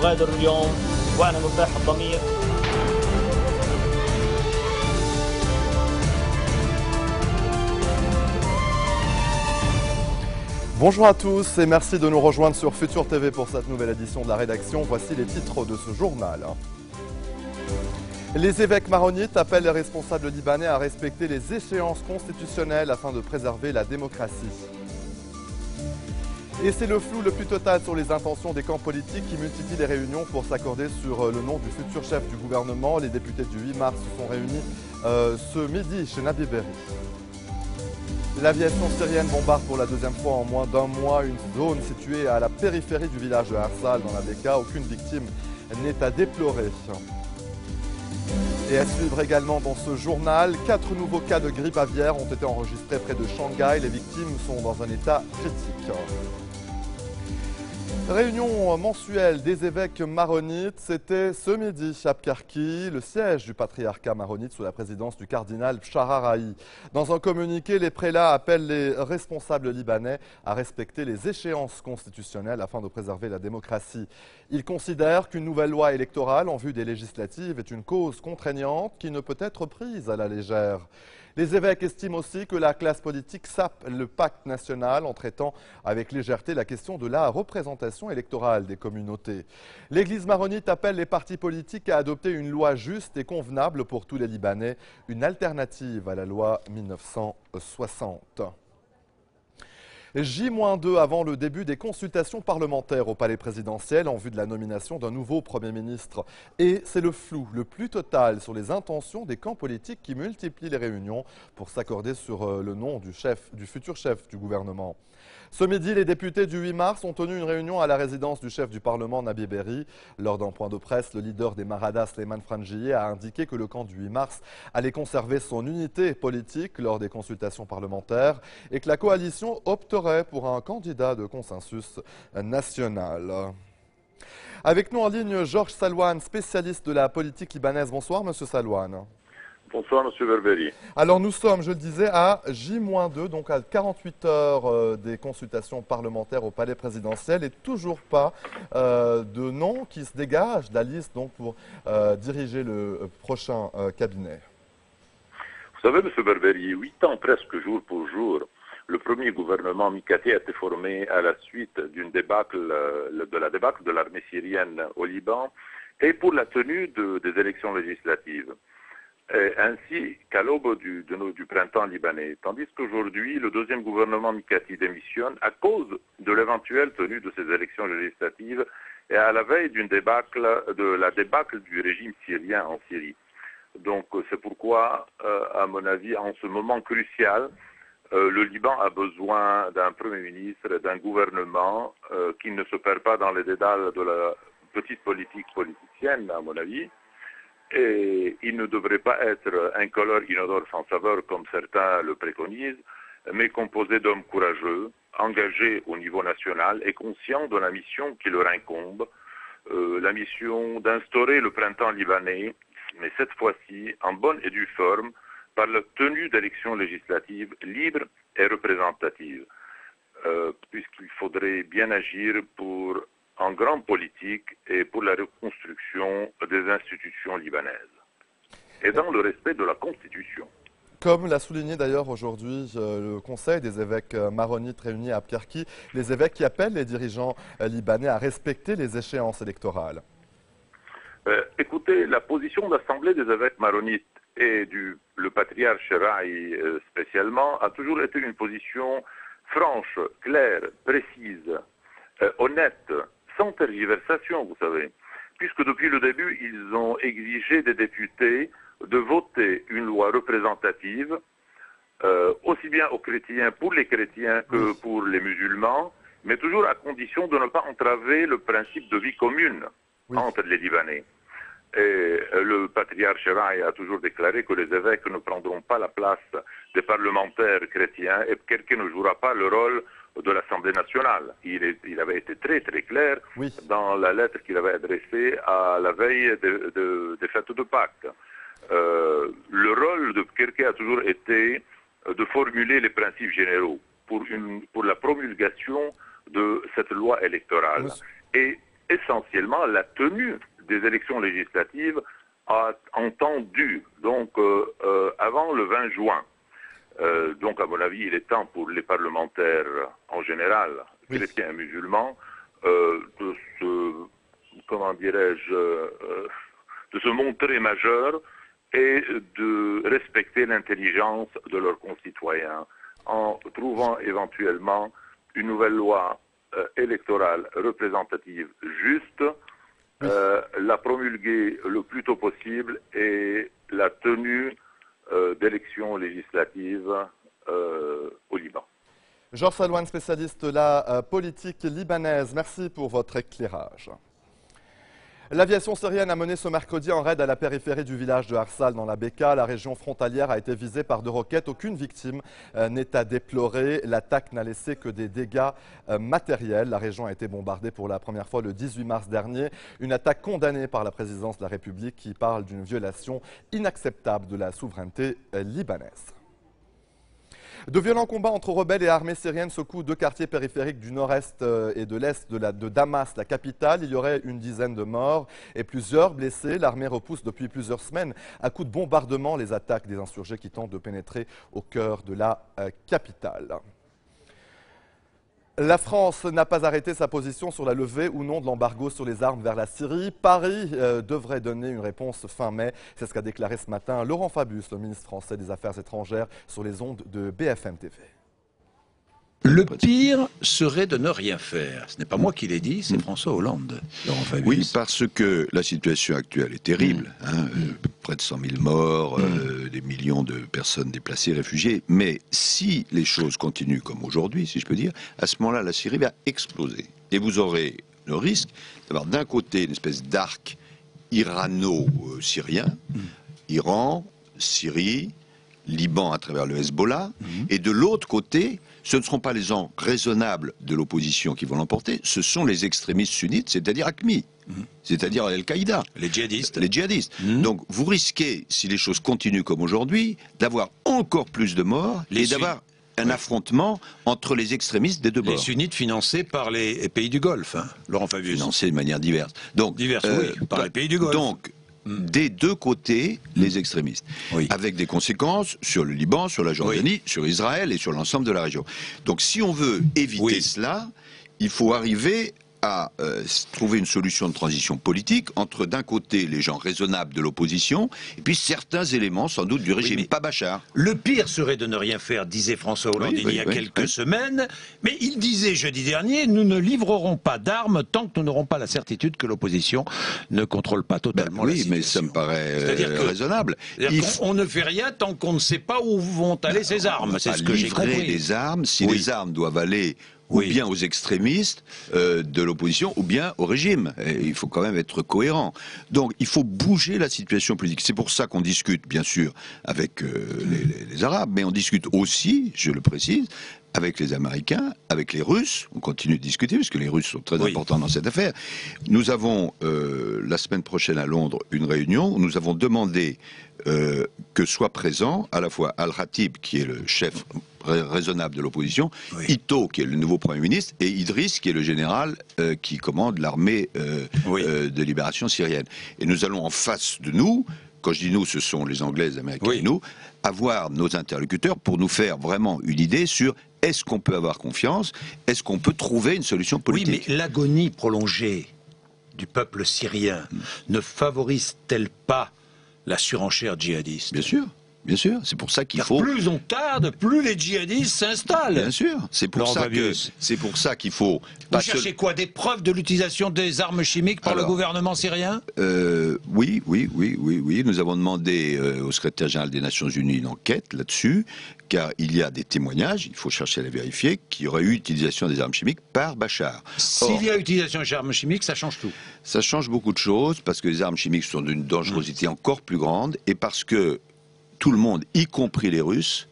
أغادر اليوم وأنا مرتاح الضمير. Bonjour à tous et merci de nous rejoindre sur Futur TV pour cette nouvelle édition de la rédaction. Voici les titres de ce journal. Les évêques maronites appellent les responsables libanais à respecter les échéances constitutionnelles afin de préserver la démocratie. Et c'est le flou le plus total sur les intentions des camps politiques qui multiplient les réunions pour s'accorder sur le nom du futur chef du gouvernement. Les députés du 8 mars se sont réunis ce midi chez Nabi Berri. L'aviation syrienne bombarde pour la deuxième fois en moins d'un mois une zone située à la périphérie du village de Harsal dans la Beka. Aucune victime n'est à déplorer. Et à suivre également dans ce journal, 4 nouveaux cas de grippe aviaire ont été enregistrés près de Shanghai. Les victimes sont dans un état critique. Réunion mensuelle des évêques maronites, c'était ce midi à Pkarki, le siège du patriarcat maronite sous la présidence du cardinal Bchararahi. Dans un communiqué, les prélats appellent les responsables libanais à respecter les échéances constitutionnelles afin de préserver la démocratie. Ils considèrent qu'une nouvelle loi électorale en vue des législatives est une cause contraignante qui ne peut être prise à la légère. Les évêques estiment aussi que la classe politique sape le pacte national en traitant avec légèreté la question de la représentation électorale des communautés. L'Église maronite appelle les partis politiques à adopter une loi juste et convenable pour tous les Libanais, une alternative à la loi 1960. J-2 avant le début des consultations parlementaires au palais présidentiel en vue de la nomination d'un nouveau Premier ministre. Et c'est le flou le plus total sur les intentions des camps politiques qui multiplient les réunions pour s'accorder sur le nom du futur chef du gouvernement. Ce midi, les députés du 8 mars ont tenu une réunion à la résidence du chef du Parlement, Nabi Berri. Lors d'un point de presse, le leader des Maradas, Sleiman Frangieh, a indiqué que le camp du 8 mars allait conserver son unité politique lors des consultations parlementaires et que la coalition opterait pour un candidat de consensus national. Avec nous en ligne, Georges Salouane, spécialiste de la politique libanaise. Bonsoir, Monsieur Salouane. Bonsoir, M. Berberi. Alors nous sommes, je le disais, à J-2, donc à 48 heures des consultations parlementaires au palais présidentiel et toujours pas de nom qui se dégage de la liste donc, pour diriger le prochain cabinet. Vous savez, M. Berberi, 8 ans presque jour pour jour, le premier gouvernement Mikati a été formé à la suite d'une débâcle, de la débâcle de l'armée syrienne au Liban et pour la tenue des élections législatives. Ainsi qu'à l'aube du printemps libanais. Tandis qu'aujourd'hui, le deuxième gouvernement Mikati démissionne à cause de l'éventuelle tenue de ces élections législatives et à la veille de la débâcle du régime syrien en Syrie. Donc c'est pourquoi, à mon avis, en ce moment crucial, le Liban a besoin d'un Premier ministre, d'un gouvernement qui ne se perd pas dans les dédales de la petite politique politicienne, à mon avis. Et il ne devrait pas être incolore, inodore, sans saveur, comme certains le préconisent, mais composé d'hommes courageux, engagés au niveau national et conscients de la mission qui leur incombe, la mission d'instaurer le printemps libanais, mais cette fois-ci en bonne et due forme, par la tenue d'élections législatives libres et représentatives, puisqu'il faudrait bien agir pour en grande politique et pour la reconstruction des institutions libanaises, et dans le respect de la Constitution. Comme l'a souligné d'ailleurs aujourd'hui le Conseil des évêques maronites réunis à Pkarki, les évêques qui appellent les dirigeants libanais à respecter les échéances électorales. Écoutez, la position de l'Assemblée des évêques maronites et le patriarche Sharaï spécialement a toujours été une position franche, claire, précise, honnête, sans tergiversation, vous savez, puisque depuis le début, ils ont exigé des députés de voter une loi représentative, aussi bien aux chrétiens, pour les chrétiens que pour les musulmans, mais toujours à condition de ne pas entraver le principe de vie commune entre les Libanais. Et le patriarche Sharaï a toujours déclaré que les évêques ne prendront pas la place des parlementaires chrétiens et que quelqu'un ne jouera pas le rôle de l'Assemblée nationale. Il avait été très très clair dans la lettre qu'il avait adressée à la veille des fêtes de Pâques. Le rôle de quelqu'un a toujours été de formuler les principes généraux pour la promulgation de cette loi électorale. Et essentiellement la tenue des élections législatives en temps dû, donc avant le 20 juin. Donc, à mon avis, il est temps pour les parlementaires en général, chrétiens et musulmans, de se, comment dirais-je, de se montrer majeurs et de respecter l'intelligence de leurs concitoyens en trouvant éventuellement une nouvelle loi électorale représentative juste, la promulguer le plus tôt possible et la tenue d'élections législatives au Liban. Georges Salouane, spécialiste de la politique libanaise, merci pour votre éclairage. L'aviation syrienne a mené ce mercredi un raid à la périphérie du village de Arsal dans la Beka. La région frontalière a été visée par 2 roquettes. Aucune victime n'est à déplorer. L'attaque n'a laissé que des dégâts matériels. La région a été bombardée pour la première fois le 18 mars dernier. Une attaque condamnée par la présidence de la République qui parle d'une violation inacceptable de la souveraineté libanaise. De violents combats entre rebelles et armées syriennes secouent 2 quartiers périphériques du nord-est et de l'est de Damas, la capitale. Il y aurait une dizaine de morts et plusieurs blessés. L'armée repousse depuis plusieurs semaines à coups de bombardement les attaques des insurgés qui tentent de pénétrer au cœur de la capitale. La France n'a pas arrêté sa position sur la levée ou non de l'embargo sur les armes vers la Syrie. Paris devrait donner une réponse fin mai. C'est ce qu'a déclaré ce matin Laurent Fabius, le ministre français des Affaires étrangères, sur les ondes de BFM TV. Le pire serait de ne rien faire. Ce n'est pas moi qui l'ai dit, c'est François Hollande. Laurent Fabius. Oui, parce que la situation actuelle est terrible. Près de 100 000 morts, des millions de personnes déplacées, réfugiées. Mais si les choses continuent comme aujourd'hui, si je peux dire, à ce moment-là, la Syrie va exploser. Et vous aurez le risque d'avoir d'un côté une espèce d'arc irano-syrien, Iran, Syrie, Liban à travers le Hezbollah, et de l'autre côté, ce ne seront pas les gens raisonnables de l'opposition qui vont l'emporter, ce sont les extrémistes sunnites, c'est-à-dire AQMI, c'est-à-dire Al-Qaïda. Les djihadistes. Les djihadistes. Donc vous risquez, si les choses continuent comme aujourd'hui, d'avoir encore plus de morts et d'avoir un affrontement entre les extrémistes des deux bords. Les sunnites financés par les pays du Golfe, hein, Laurent Fabius. Financés de manière diverse. Donc, oui, par les pays du Golfe. Donc, des deux côtés, les extrémistes. Avec des conséquences sur le Liban, sur la Jordanie, sur Israël et sur l'ensemble de la région. Donc si on veut éviter cela, il faut arriver à trouver une solution de transition politique entre d'un côté les gens raisonnables de l'opposition et puis certains éléments sans doute du régime, pas Bachar. Le pire serait de ne rien faire, disait François Hollande il y a quelques semaines, mais il disait jeudi dernier, nous ne livrerons pas d'armes tant que nous n'aurons pas la certitude que l'opposition ne contrôle pas totalement la situation. Mais ça me paraît raisonnable. On ne fait rien tant qu'on ne sait pas où vont aller ces armes, c'est ce que j'ai compris. Livrer les armes, si les armes doivent aller ou bien aux extrémistes de l'opposition, ou bien au régime. Et il faut quand même être cohérent. Donc il faut bouger la situation politique. C'est pour ça qu'on discute, bien sûr, avec les Arabes, mais on discute aussi, je le précise, avec les Américains, avec les Russes. On continue de discuter, parce que les Russes sont très importants dans cette affaire. Nous avons, la semaine prochaine à Londres, une réunion où nous avons demandé que soit présent à la fois Al-Khatib, qui est le chef raisonnable de l'opposition, Ito, qui est le nouveau Premier ministre, et Idriss, qui est le général qui commande l'armée de libération syrienne. Et nous allons en face de nous, quand je dis nous, ce sont les Anglais, les Américains et nous, avoir nos interlocuteurs pour nous faire vraiment une idée sur est-ce qu'on peut avoir confiance, est-ce qu'on peut trouver une solution politique. Oui, mais l'agonie prolongée du peuple syrien ne favorise-t-elle pas la surenchère djihadiste? Bien sûr. Bien sûr, c'est pour ça qu'il faut... Plus on tarde, plus les djihadistes s'installent. Bien sûr, c'est pour ça qu'il faut... Vous cherchez quoi? Des preuves de l'utilisation des armes chimiques par le gouvernement syrien? Oui. Nous avons demandé au secrétaire général des Nations Unies une enquête là-dessus, car il y a des témoignages, il faut chercher à les vérifier, qu'il y aurait eu utilisation des armes chimiques par Bachar. S'il y a utilisation des armes chimiques, ça change tout. Ça change beaucoup de choses, parce que les armes chimiques sont d'une dangerosité encore plus grande, et parce que tout le monde, y compris les Russes,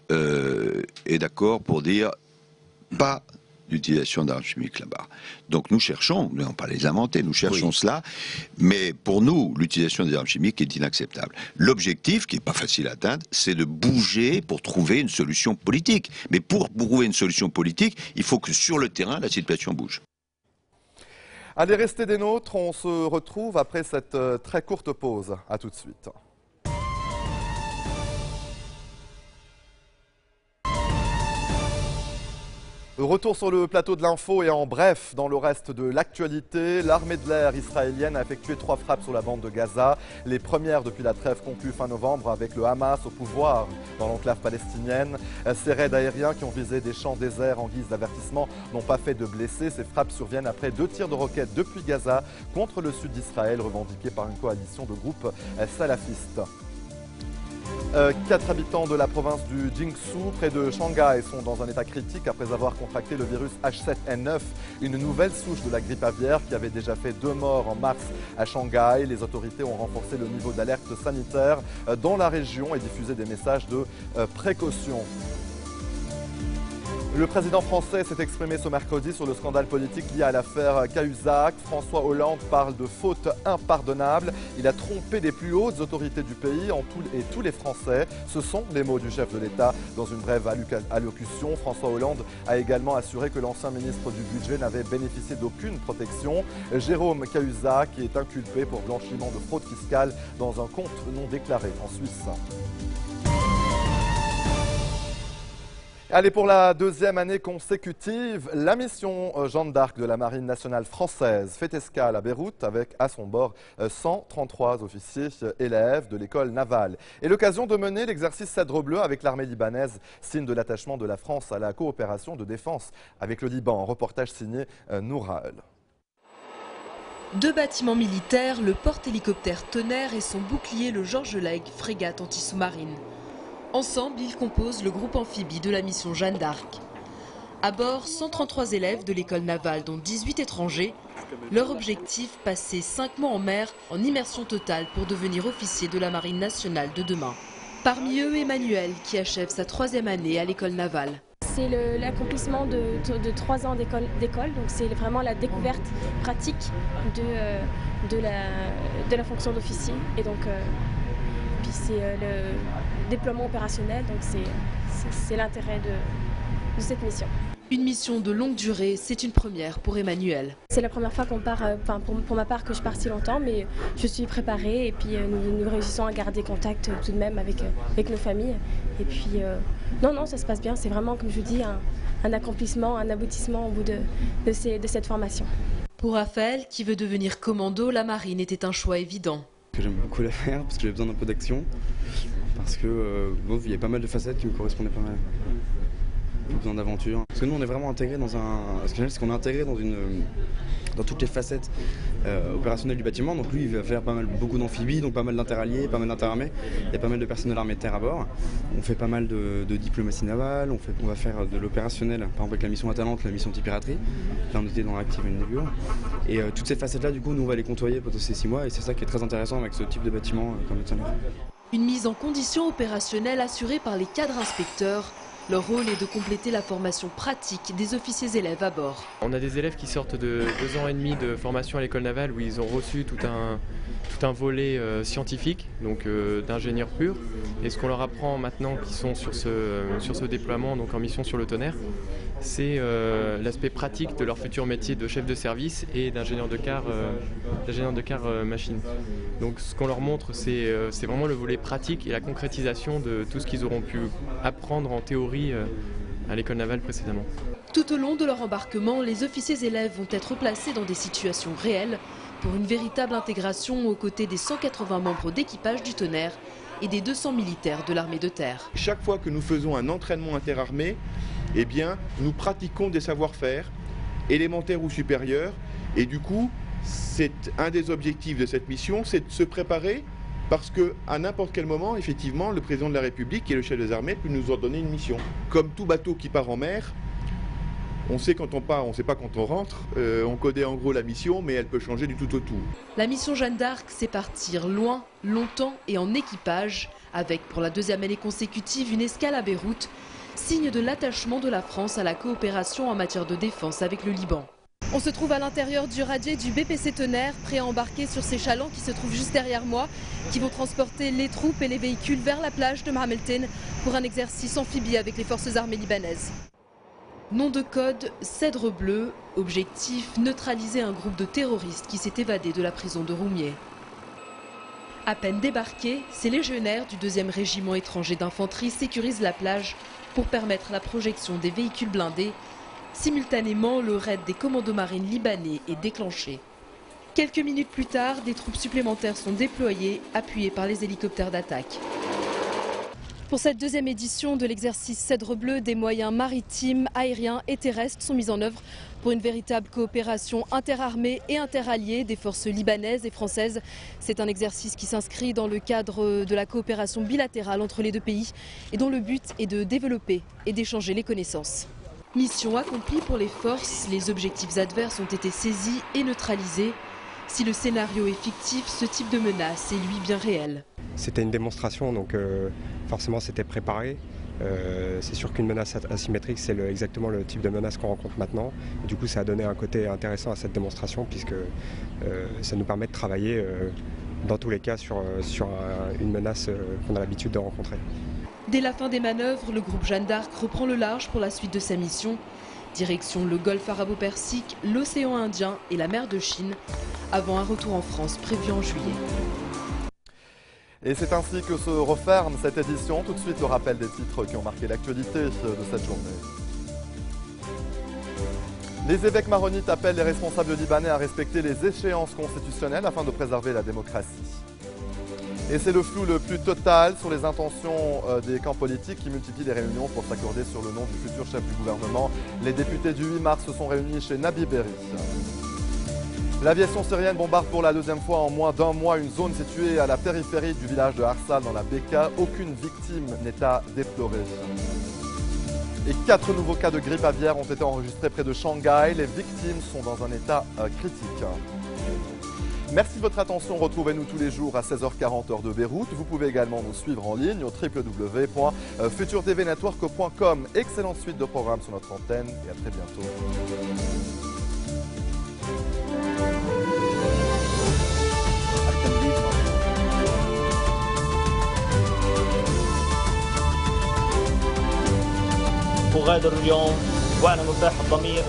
est d'accord pour dire pas d'utilisation d'armes chimiques là-bas. Donc nous cherchons, nous n'allons pas les inventer, nous cherchons cela, mais pour nous, l'utilisation des armes chimiques est inacceptable. L'objectif, qui n'est pas facile à atteindre, c'est de bouger pour trouver une solution politique. Mais pour trouver une solution politique, il faut que sur le terrain, la situation bouge. Allez, restez des nôtres, on se retrouve après cette très courte pause. A tout de suite. Retour sur le plateau de l'info et en bref, dans le reste de l'actualité, l'armée de l'air israélienne a effectué 3 frappes sur la bande de Gaza, les premières depuis la trêve conclue fin novembre avec le Hamas au pouvoir dans l'enclave palestinienne. Ces raids aériens qui ont visé des champs déserts en guise d'avertissement n'ont pas fait de blessés. Ces frappes surviennent après 2 tirs de roquettes depuis Gaza contre le sud d'Israël, revendiqués par une coalition de groupes salafistes. 4 habitants de la province du Jiangsu, près de Shanghai, sont dans un état critique après avoir contracté le virus H7N9, une nouvelle souche de la grippe aviaire qui avait déjà fait 2 morts en mars à Shanghai. Les autorités ont renforcé le niveau d'alerte sanitaire dans la région et diffusé des messages de précaution. Le président français s'est exprimé ce mercredi sur le scandale politique lié à l'affaire Cahuzac. François Hollande parle de faute impardonnable. Il a trompé les plus hautes autorités du pays et tous les Français. Ce sont les mots du chef de l'État dans une brève allocution. François Hollande a également assuré que l'ancien ministre du Budget n'avait bénéficié d'aucune protection. Jérôme Cahuzac est inculpé pour blanchiment de fraude fiscale dans un compte non déclaré en Suisse. Allez, pour la 2e année consécutive, la mission Jeanne d'Arc de la Marine nationale française fait escale à Beyrouth avec à son bord 133 officiers élèves de l'école navale. Et l'occasion de mener l'exercice Cèdre Bleu avec l'armée libanaise, signe de l'attachement de la France à la coopération de défense avec le Liban. Reportage signé Nouraël. 2 bâtiments militaires, le porte-hélicoptère Tonnerre et son bouclier le Georges Lake, frégate anti-sous-marine. Ensemble, ils composent le groupe amphibie de la mission Jeanne d'Arc. À bord, 133 élèves de l'école navale, dont 18 étrangers. Leur objectif, passer 5 mois en mer en immersion totale pour devenir officier de la Marine nationale de demain. Parmi eux, Emmanuel, qui achève sa 3e année à l'école navale. C'est l'accomplissement de 3 ans d'école, donc c'est vraiment la découverte pratique de la fonction d'officier. Et donc, puis c'est le déploiement opérationnel, donc c'est l'intérêt de cette mission. Une mission de longue durée, c'est une première pour Emmanuel. C'est la première fois qu'on part, pour ma part, que je pars si longtemps, mais je suis préparée et puis nous réussissons à garder contact tout de même avec nos familles. Et puis, non, ça se passe bien, c'est vraiment, comme je vous dis, un accomplissement, un aboutissement au bout de cette formation. Pour Raphaël, qui veut devenir commando, la marine était un choix évident. J'aime beaucoup la faire parce que j'ai besoin d'un peu d'action, parce que il y a pas mal de facettes qui me correspondaient pas mal. J'ai besoin d'aventure. Parce que nous on est vraiment intégrés dans ce que j'aime, c'est qu'on est intégré dans toutes les facettes opérationnelles du bâtiment. Donc lui il va faire beaucoup d'amphibies, donc pas mal d'interalliés, pas mal d'interarmées. Il y a pas mal de personnes de l'armée de terre à bord. On fait pas mal de diplomatie navale, on va faire de l'opérationnel, par exemple avec la mission Atalante, la mission anti-piraterie. Là on était dans l'active Nebula. Et toutes ces facettes là du coup nous on va les côtoyer pendant ces 6 mois et c'est ça qui est très intéressant avec ce type de bâtiment comme le Tonnerre. Une mise en condition opérationnelle assurée par les cadres inspecteurs. Leur rôle est de compléter la formation pratique des officiers élèves à bord. On a des élèves qui sortent de 2 ans et demi de formation à l'école navale où ils ont reçu tout un volet scientifique, donc d'ingénieurs purs. Et ce qu'on leur apprend maintenant qui sont sur ce déploiement, donc en mission sur le Tonnerre, c'est l'aspect pratique de leur futur métier de chef de service et d'ingénieur de quart machine. Donc ce qu'on leur montre, c'est vraiment le volet pratique et la concrétisation de tout ce qu'ils auront pu apprendre en théorie à l'école navale précédemment. Tout au long de leur embarquement, les officiers élèves vont être placés dans des situations réelles pour une véritable intégration aux côtés des 180 membres d'équipage du Tonnerre et des 200 militaires de l'armée de terre. Chaque fois que nous faisons un entraînement interarmé, eh bien, nous pratiquons des savoir-faire élémentaires ou supérieurs et du coup, c'est un des objectifs de cette mission, c'est de se préparer parce qu'à n'importe quel moment, effectivement, le président de la République et le chef des armées peut nous ordonner une mission. Comme tout bateau qui part en mer, on sait quand on part, on ne sait pas quand on rentre. On connaît en gros la mission, mais elle peut changer du tout au tout. La mission Jeanne d'Arc, c'est partir loin, longtemps et en équipage, avec pour la 2e année consécutive une escale à Beyrouth, signe de l'attachement de la France à la coopération en matière de défense avec le Liban. On se trouve à l'intérieur du radier du BPC Tonnerre, prêt à embarquer sur ces chalands qui se trouvent juste derrière moi, qui vont transporter les troupes et les véhicules vers la plage de Mahamelten pour un exercice amphibie avec les forces armées libanaises. Nom de code, Cèdre Bleu. Objectif, neutraliser un groupe de terroristes qui s'est évadé de la prison de Roumieh. À peine débarqués, ces légionnaires du 2e régiment étranger d'infanterie sécurisent la plage pour permettre la projection des véhicules blindés. Simultanément, le raid des commandos marines libanais est déclenché. Quelques minutes plus tard, des troupes supplémentaires sont déployées, appuyées par les hélicoptères d'attaque. Pour cette 2e édition de l'exercice Cèdre Bleu, des moyens maritimes, aériens et terrestres sont mis en œuvre pour une véritable coopération interarmée et interalliée des forces libanaises et françaises. C'est un exercice qui s'inscrit dans le cadre de la coopération bilatérale entre les deux pays et dont le but est de développer et d'échanger les connaissances. Mission accomplie pour les forces, les objectifs adverses ont été saisis et neutralisés. Si le scénario est fictif, ce type de menace est lui bien réel. C'était une démonstration, donc forcément c'était préparé. C'est sûr qu'une menace asymétrique, c'est exactement le type de menace qu'on rencontre maintenant. Et du coup, ça a donné un côté intéressant à cette démonstration puisque ça nous permet de travailler dans tous les cas sur une menace qu'on a l'habitude de rencontrer. Dès la fin des manœuvres, le groupe Jeanne d'Arc reprend le large pour la suite de sa mission. Direction le golfe arabo-persique, l'océan Indien et la mer de Chine, avant un retour en France prévu en juillet. Et c'est ainsi que se referme cette édition. Tout de suite, le rappel des titres qui ont marqué l'actualité de cette journée. Les évêques maronites appellent les responsables libanais à respecter les échéances constitutionnelles afin de préserver la démocratie. Et c'est le flou le plus total sur les intentions des camps politiques qui multiplient les réunions pour s'accorder sur le nom du futur chef du gouvernement. Les députés du 8 mars se sont réunis chez Nabi Berri. L'aviation syrienne bombarde pour la 2e fois en moins d'1 mois une zone située à la périphérie du village de Arsal dans la Beka. Aucune victime n'est à déplorer. Et 4 nouveaux cas de grippe aviaire ont été enregistrés près de Shanghai. Les victimes sont dans un état critique. Merci de votre attention. Retrouvez-nous tous les jours à 16h40 heure de Beyrouth. Vous pouvez également nous suivre en ligne au www.futurtvnetwork.com. Excellente suite de programmes sur notre antenne et à très bientôt. وغادر اليوم وأنا مرتاح الضمير